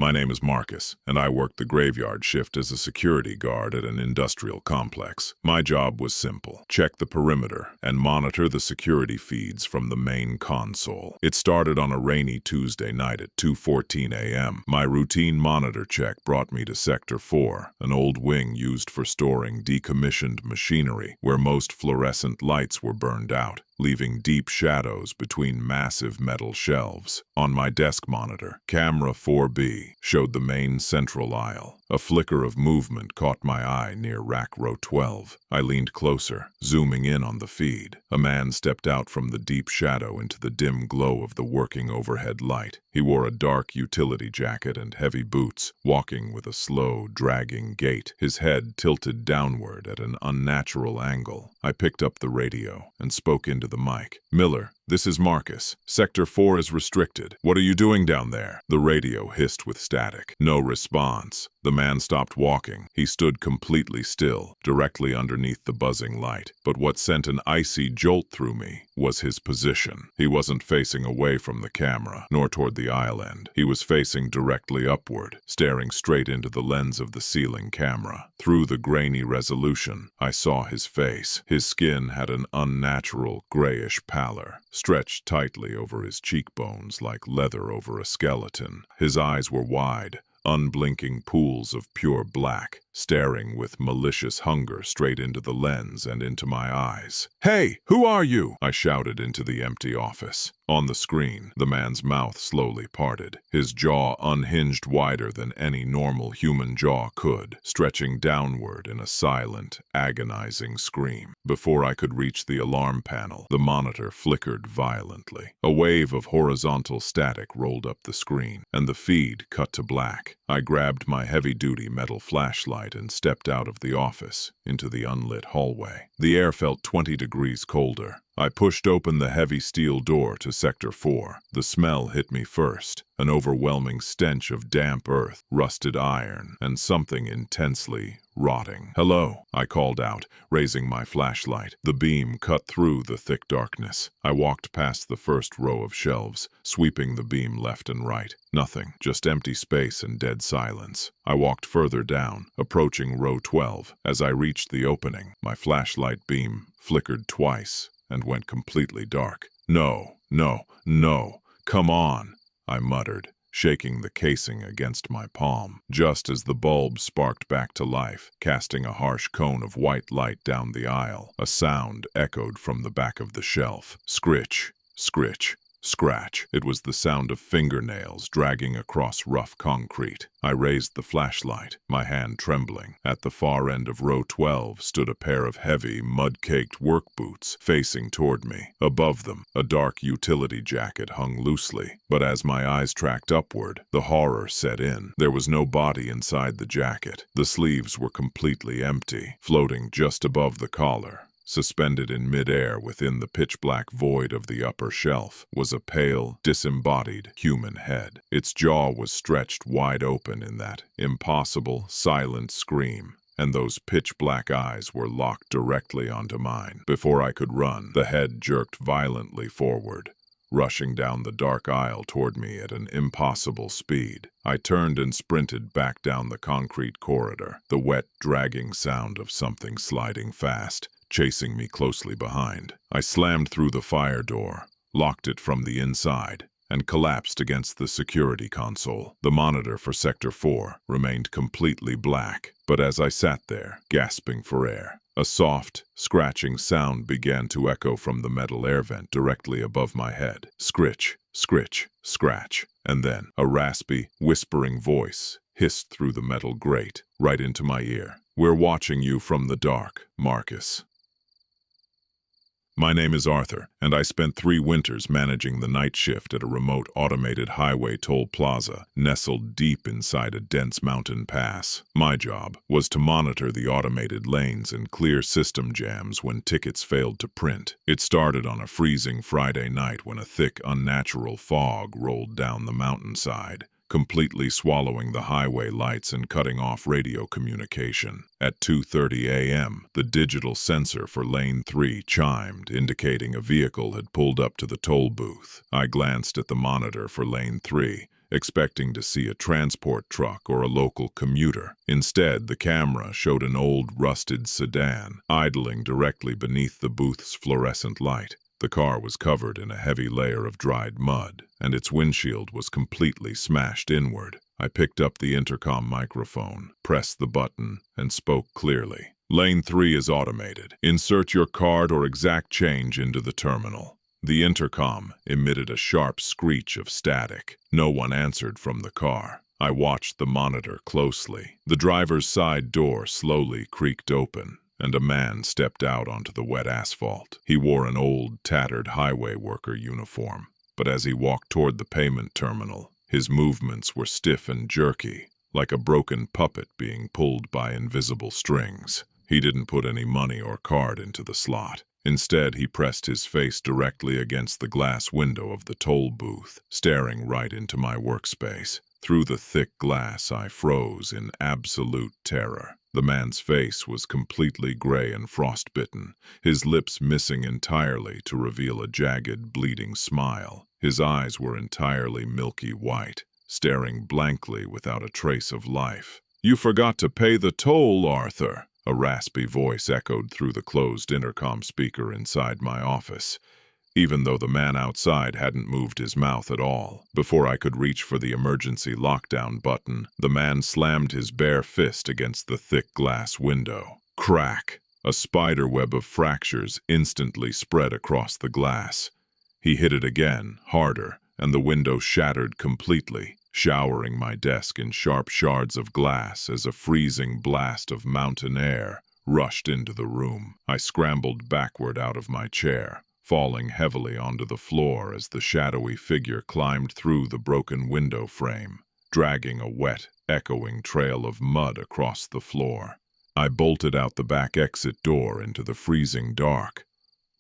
My name is Marcus, and I worked the graveyard shift as a security guard at an industrial complex. My job was simple: check the perimeter and monitor the security feeds from the main console. It started on a rainy Tuesday night at 2:14 a.m. My routine monitor check brought me to Sector 4, an old wing used for storing decommissioned machinery, where most fluorescent lights were burned out, leaving deep shadows between massive metal shelves. On my desk monitor, camera 4B showed the main central aisle. A flicker of movement caught my eye near rack row 12. I leaned closer, zooming in on the feed. A man stepped out from the deep shadow into the dim glow of the working overhead light. He wore a dark utility jacket and heavy boots, walking with a slow, dragging gait, his head tilted downward at an unnatural angle. I picked up the radio and spoke into the mic. "Miller, this is Marcus. Sector 4 is restricted. What are you doing down there?" The radio hissed with static. No response. The man stopped walking. He stood completely still, directly underneath the buzzing light. But what sent an icy jolt through me was his position. He wasn't facing away from the camera, nor toward the aisle end. He was facing directly upward, staring straight into the lens of the ceiling camera. Through the grainy resolution, I saw his face. His skin had an unnatural, grayish pallor, stretched tightly over his cheekbones like leather over a skeleton. His eyes were wide, unblinking pools of pure black, staring with malicious hunger straight into the lens and into my eyes. "Hey, who are you?" I shouted into the empty office. On the screen, the man's mouth slowly parted, his jaw unhinged wider than any normal human jaw could, stretching downward in a silent, agonizing scream. Before I could reach the alarm panel, the monitor flickered violently. A wave of horizontal static rolled up the screen, and the feed cut to black. I grabbed my heavy-duty metal flashlight and stepped out of the office into the unlit hallway. The air felt 20 degrees colder. I pushed open the heavy steel door to Sector 4. The smell hit me first, an overwhelming stench of damp earth, rusted iron, and something intensely rotting. "Hello," I called out, raising my flashlight. The beam cut through the thick darkness. I walked past the first row of shelves, sweeping the beam left and right. Nothing, just empty space and dead silence. I walked further down, approaching row 12. As I reached the opening, my flashlight beam flickered twice and went completely dark. "No, no, no, come on," I muttered, shaking the casing against my palm. Just as the bulb sparked back to life, casting a harsh cone of white light down the aisle, a sound echoed from the back of the shelf. Scritch, scritch, scratch. It was the sound of fingernails dragging across rough concrete. I raised the flashlight, my hand trembling. At the far end of row 12 stood a pair of heavy, mud-caked work boots facing toward me. Above them, a dark utility jacket hung loosely. But as my eyes tracked upward, the horror set in. There was no body inside the jacket. The sleeves were completely empty, floating just above the collar. Suspended in midair within the pitch-black void of the upper shelf was a pale, disembodied human head. Its jaw was stretched wide open in that impossible, silent scream, and those pitch-black eyes were locked directly onto mine. Before I could run, the head jerked violently forward, rushing down the dark aisle toward me at an impossible speed. I turned and sprinted back down the concrete corridor, the wet, dragging sound of something sliding fast, chasing me closely behind. I slammed through the fire door, locked it from the inside, and collapsed against the security console. The monitor for Sector 4 remained completely black, but as I sat there, gasping for air, a soft, scratching sound began to echo from the metal air vent directly above my head. Scritch, scritch, scratch, and then a raspy, whispering voice hissed through the metal grate, right into my ear. "We're watching you from the dark, Marcus." My name is Arthur, and I spent 3 winters managing the night shift at a remote automated highway toll plaza nestled deep inside a dense mountain pass. My job was to monitor the automated lanes and clear system jams when tickets failed to print. It started on a freezing Friday night when a thick, unnatural fog rolled down the mountainside, completely swallowing the highway lights and cutting off radio communication. At 2:30 a.m., the digital sensor for Lane 3 chimed, indicating a vehicle had pulled up to the toll booth. I glanced at the monitor for Lane 3 expecting to see a transport truck or a local commuter. Instead, the camera showed an old, rusted sedan, idling directly beneath the booth's fluorescent light. The car was covered in a heavy layer of dried mud, and its windshield was completely smashed inward. I picked up the intercom microphone, pressed the button, and spoke clearly. "Lane 3 is automated. Insert your card or exact change into the terminal." The intercom emitted a sharp screech of static. No one answered from the car. I watched the monitor closely. The driver's side door slowly creaked open, and a man stepped out onto the wet asphalt. He wore an old, tattered highway worker uniform, but as he walked toward the payment terminal, his movements were stiff and jerky, like a broken puppet being pulled by invisible strings. He didn't put any money or card into the slot. Instead, he pressed his face directly against the glass window of the toll booth, staring right into my workspace. Through the thick glass, I froze in absolute terror. The man's face was completely gray and frostbitten, his lips missing entirely to reveal a jagged, bleeding smile. His eyes were entirely milky white, staring blankly without a trace of life. "You forgot to pay the toll, Arthur," a raspy voice echoed through the closed intercom speaker inside my office, even though the man outside hadn't moved his mouth at all. Before I could reach for the emergency lockdown button, the man slammed his bare fist against the thick glass window. Crack! A spiderweb of fractures instantly spread across the glass. He hit it again, harder, and the window shattered completely, showering my desk in sharp shards of glass as a freezing blast of mountain air rushed into the room. I scrambled backward out of my chair, falling heavily onto the floor as the shadowy figure climbed through the broken window frame, dragging a wet, echoing trail of mud across the floor. I bolted out the back exit door into the freezing dark,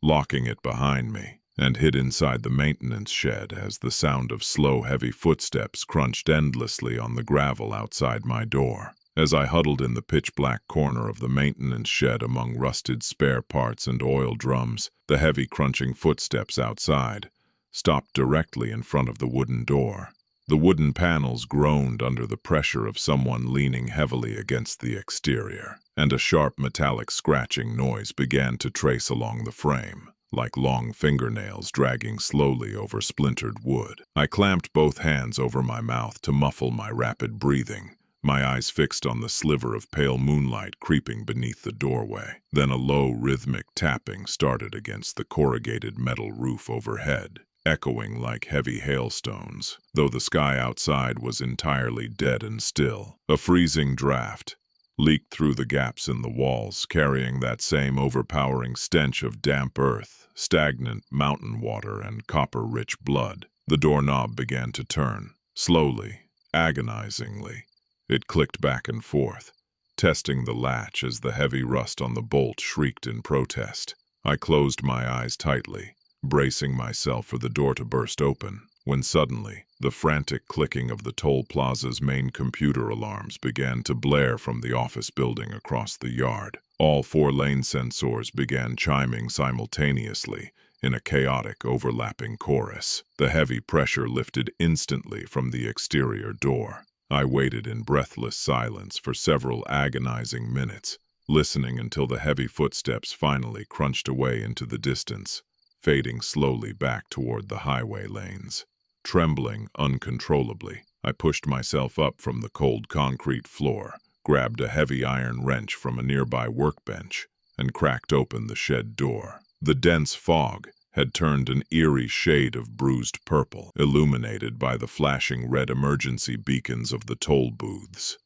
locking it behind me, and hid inside the maintenance shed as the sound of slow, heavy footsteps crunched endlessly on the gravel outside my door. As I huddled in the pitch-black corner of the maintenance shed among rusted spare parts and oil drums, the heavy crunching footsteps outside stopped directly in front of the wooden door. The wooden panels groaned under the pressure of someone leaning heavily against the exterior, and a sharp metallic scratching noise began to trace along the frame, like long fingernails dragging slowly over splintered wood. I clamped both hands over my mouth to muffle my rapid breathing, my eyes fixed on the sliver of pale moonlight creeping beneath the doorway. Then a low, rhythmic tapping started against the corrugated metal roof overhead, echoing like heavy hailstones, though the sky outside was entirely dead and still. A freezing draft leaked through the gaps in the walls, carrying that same overpowering stench of damp earth, stagnant mountain water, and copper-rich blood. The doorknob began to turn, slowly, agonizingly. It clicked back and forth, testing the latch as the heavy rust on the bolt shrieked in protest. I closed my eyes tightly, bracing myself for the door to burst open, when suddenly, the frantic clicking of the toll plaza's main computer alarms began to blare from the office building across the yard. All 4 lane sensors began chiming simultaneously in a chaotic, overlapping chorus. The heavy pressure lifted instantly from the exterior door. I waited in breathless silence for several agonizing minutes, listening until the heavy footsteps finally crunched away into the distance, fading slowly back toward the highway lanes. Trembling uncontrollably, I pushed myself up from the cold concrete floor, grabbed a heavy iron wrench from a nearby workbench, and cracked open the shed door. The dense fog had turned an eerie shade of bruised purple, illuminated by the flashing red emergency beacons of the toll booths.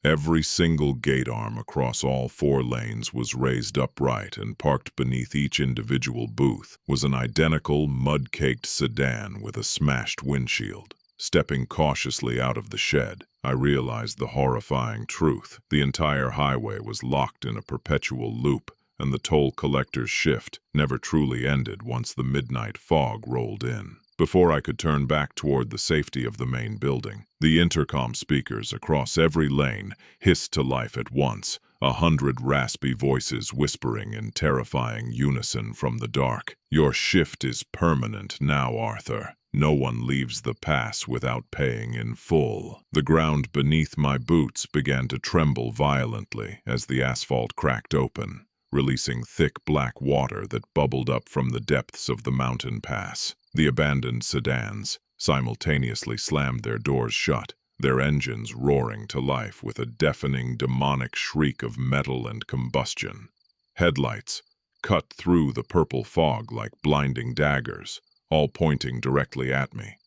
Every single gate arm across all 4 lanes was raised upright, and parked beneath each individual booth was an identical, mud-caked sedan with a smashed windshield. Stepping cautiously out of the shed, I realized the horrifying truth. The entire highway was locked in a perpetual loop, and the toll collector's shift never truly ended once the midnight fog rolled in. Before I could turn back toward the safety of the main building, the intercom speakers across every lane hissed to life at once, 100 raspy voices whispering in terrifying unison from the dark. "Your shift is permanent now, Arthur. No one leaves the pass without paying in full. The ground beneath my boots began to tremble violently as the asphalt cracked open, releasing thick black water that bubbled up from the depths of the mountain pass. The abandoned sedans simultaneously slammed their doors shut, their engines roaring to life with a deafening, demonic shriek of metal and combustion. Headlights cut through the purple fog like blinding daggers, all pointing directly at me,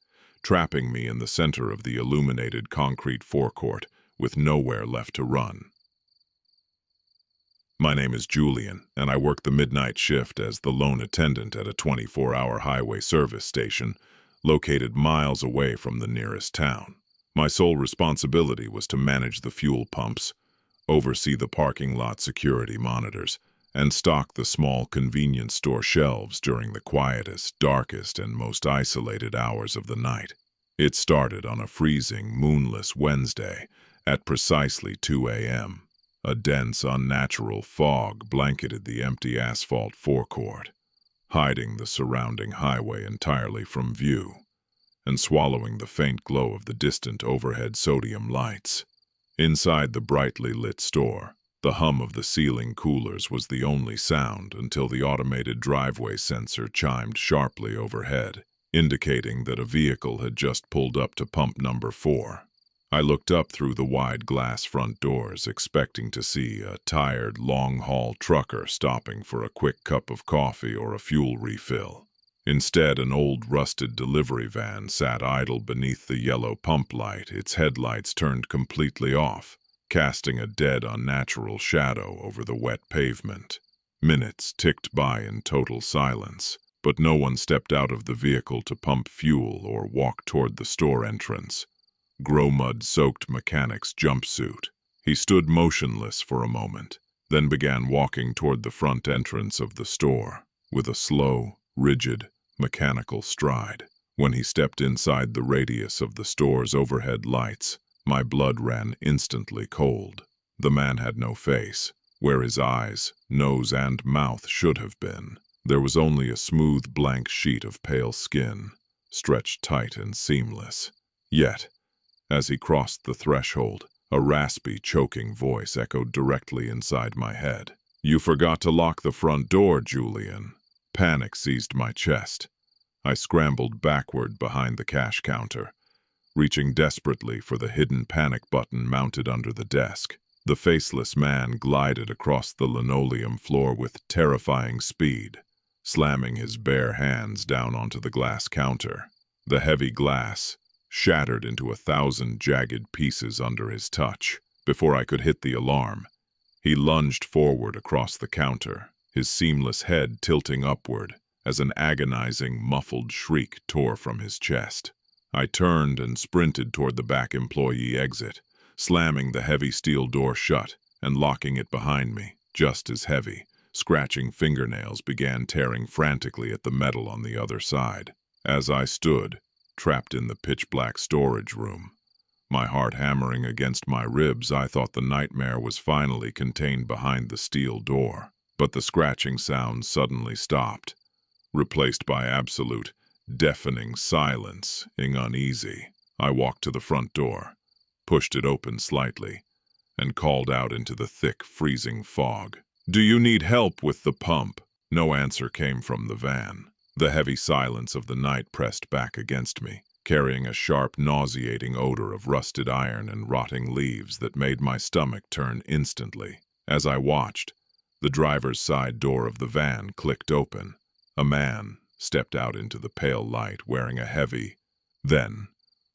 trapping me in the center of the illuminated concrete forecourt with nowhere left to run. My name is Julian, and I work the midnight shift as the lone attendant at a 24-hour highway service station located miles away from the nearest town. My sole responsibility was to manage the fuel pumps, oversee the parking lot security monitors, and stock the small convenience store shelves during the quietest, darkest, and most isolated hours of the night. It started on a freezing, moonless Wednesday at precisely 2 a.m. A dense, unnatural fog blanketed the empty asphalt forecourt, hiding the surrounding highway entirely from view, and swallowing the faint glow of the distant overhead sodium lights. Inside the brightly lit store, the hum of the ceiling coolers was the only sound until the automated driveway sensor chimed sharply overhead, indicating that a vehicle had just pulled up to pump number 4. I looked up through the wide glass front doors, expecting to see a tired, long-haul trucker stopping for a quick cup of coffee or a fuel refill. Instead, an old, rusted delivery van sat idle beneath the yellow pump light, its headlights turned completely off, casting a dead, unnatural shadow over the wet pavement. Minutes ticked by in total silence, but no one stepped out of the vehicle to pump fuel or walk toward the store entrance. Grow-mud-soaked mechanic's jumpsuit. He stood motionless for a moment, then began walking toward the front entrance of the store, with a slow, rigid, mechanical stride. When he stepped inside the radius of the store's overhead lights, my blood ran instantly cold. The man had no face. Where his eyes, nose, and mouth should have been, there was only a smooth blank sheet of pale skin, stretched tight and seamless. Yet, as he crossed the threshold, a raspy, choking voice echoed directly inside my head. "You forgot to lock the front door, Julian." Panic seized my chest. I scrambled backward behind the cash counter, reaching desperately for the hidden panic button mounted under the desk. The faceless man glided across the linoleum floor with terrifying speed, slamming his bare hands down onto the glass counter. The heavy glass shattered into 1,000 jagged pieces under his touch. Before I could hit the alarm, he lunged forward across the counter, his seamless head tilting upward as an agonizing, muffled shriek tore from his chest. I turned and sprinted toward the back employee exit, slamming the heavy steel door shut and locking it behind me. Just as heavy, scratching fingernails began tearing frantically at the metal on the other side. As I stood, trapped in the pitch-black storage room, my heart hammering against my ribs, I thought the nightmare was finally contained behind the steel door. But the scratching sound suddenly stopped, replaced by absolute, deafening silence. Uneasy, I walked to the front door, pushed it open slightly, and called out into the thick, freezing fog. "Do you need help with the pump?" No answer came from the van. The heavy silence of the night pressed back against me, carrying a sharp, nauseating odor of rusted iron and rotting leaves that made my stomach turn instantly. As I watched, the driver's side door of the van clicked open. A man stepped out into the pale light wearing a heavy. Then,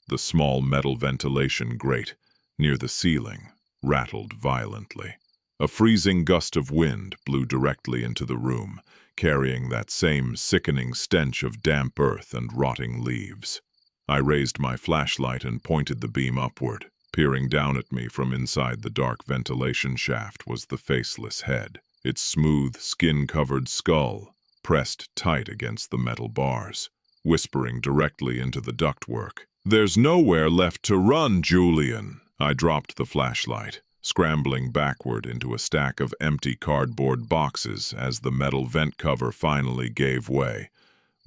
the small metal ventilation grate near the ceiling rattled violently. A freezing gust of wind blew directly into the room, carrying that same sickening stench of damp earth and rotting leaves. I raised my flashlight and pointed the beam upward. Peering down at me from inside the dark ventilation shaft was the faceless head, its smooth, skin-covered skull pressed tight against the metal bars, whispering directly into the ductwork. "There's nowhere left to run, Julian." I dropped the flashlight, scrambling backward into a stack of empty cardboard boxes as the metal vent cover finally gave way,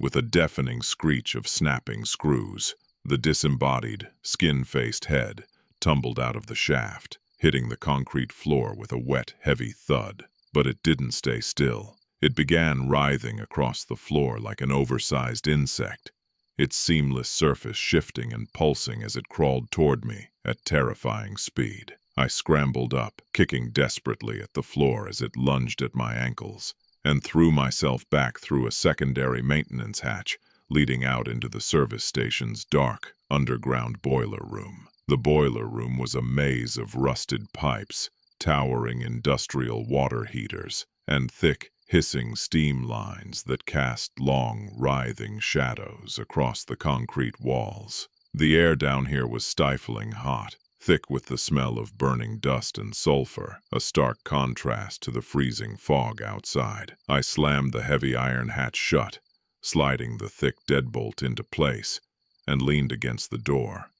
with a deafening screech of snapping screws. The disembodied, skin-faced head tumbled out of the shaft, hitting the concrete floor with a wet, heavy thud. But it didn't stay still. It began writhing across the floor like an oversized insect, its seamless surface shifting and pulsing as it crawled toward me at terrifying speed. I scrambled up, kicking desperately at the floor as it lunged at my ankles, and threw myself back through a secondary maintenance hatch leading out into the service station's dark, underground boiler room. The boiler room was a maze of rusted pipes, towering industrial water heaters, and thick, hissing steam lines that cast long, writhing shadows across the concrete walls. The air down here was stifling hot, thick with the smell of burning dust and sulfur, a stark contrast to the freezing fog outside. I slammed the heavy iron hatch shut, sliding the thick deadbolt into place, and leaned against the door,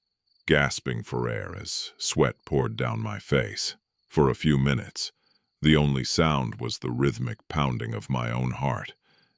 gasping for air as sweat poured down my face. For a few minutes, the only sound was the rhythmic pounding of my own heart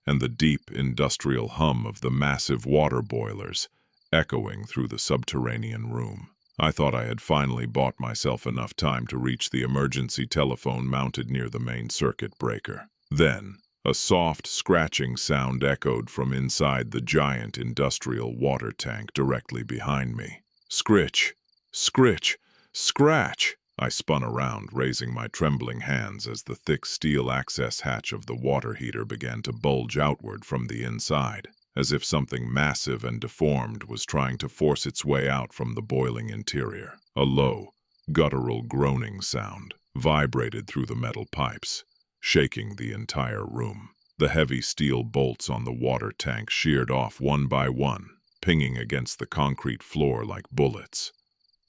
and the deep industrial hum of the massive water boilers echoing through the subterranean room. I thought I had finally bought myself enough time to reach the emergency telephone mounted near the main circuit breaker. Then, a soft, scratching sound echoed from inside the giant industrial water tank directly behind me. Scritch! Scritch! Scratch! I spun around, raising my trembling hands as the thick steel access hatch of the water heater began to bulge outward from the inside, as if something massive and deformed was trying to force its way out from the boiling interior. A low, guttural groaning sound vibrated through the metal pipes, shaking the entire room. The heavy steel bolts on the water tank sheared off one by one, pinging against the concrete floor like bullets.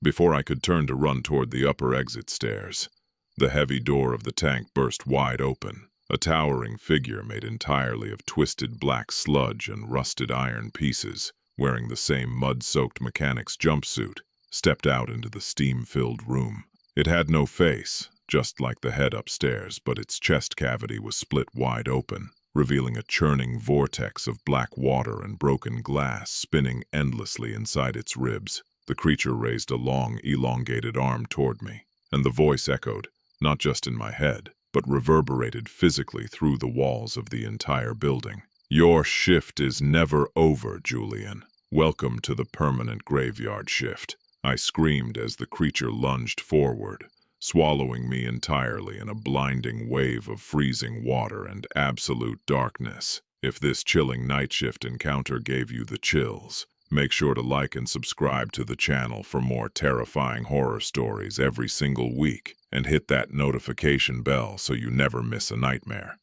Before I could turn to run toward the upper exit stairs, the heavy door of the tank burst wide open. A towering figure made entirely of twisted black sludge and rusted iron pieces, wearing the same mud-soaked mechanic's jumpsuit, stepped out into the steam-filled room. It had no face, just like the head upstairs, but its chest cavity was split wide open, revealing a churning vortex of black water and broken glass spinning endlessly inside its ribs. The creature raised a long, elongated arm toward me, and the voice echoed, not just in my head, but reverberated physically through the walls of the entire building. "Your shift is never over, Julian. Welcome to the permanent graveyard shift," I screamed as the creature lunged forward, swallowing me entirely in a blinding wave of freezing water and absolute darkness. If this chilling night shift encounter gave you the chills, make sure to like and subscribe to the channel for more terrifying horror stories every single week, and hit that notification bell so you never miss a nightmare.